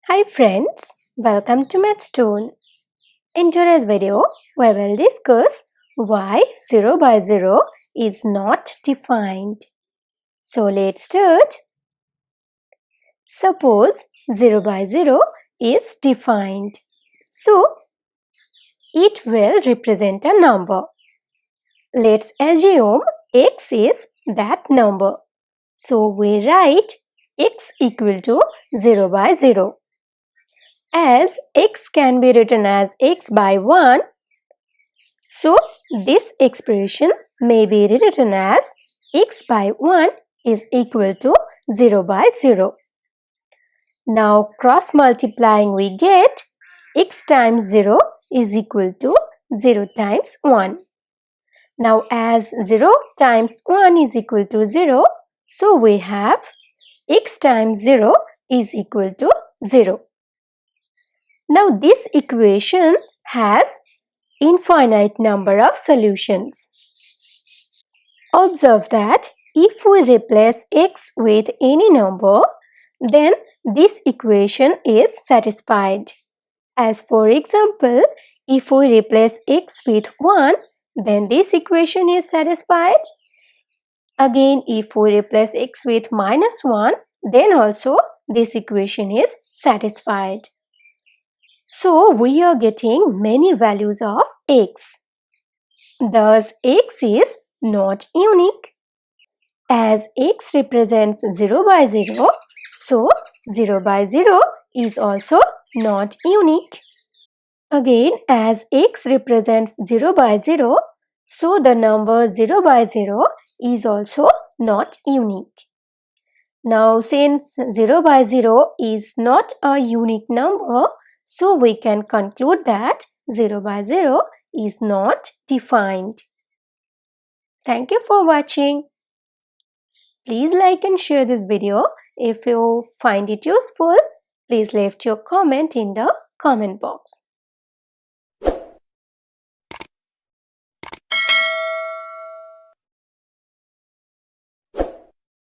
Hi friends, welcome to Mathstoon. In today's video, we will discuss why 0 by 0 is not defined. So let's start. Suppose 0 by 0 is defined. So it will represent a number. Let's assume x is that number. So we write x equal to 0 by 0. As x can be written as x by 1, so this expression may be written as x by 1 is equal to 0 by 0. Now cross multiplying we get x times 0 is equal to 0 times 1. Now as 0 times 1 is equal to 0, so we have x times 0 is equal to 0. Now this equation has infinite number of solutions. Observe that if we replace x with any number, then this equation is satisfied. As for example, if we replace x with 1, then this equation is satisfied. Again, if we replace x with minus 1, then also this equation is satisfied. So we are getting many values of x. Thus, x is not unique. As x represents 0 by 0, so 0 by 0 is also not unique. Again, as x represents 0 by 0, so the number 0 by 0 is also not unique. Now, since 0 by 0 is not a unique number, so we can conclude that 0 by 0 is not defined. Thank you for watching. Please like and share this video. If you find it useful, please leave your comment in the comment box.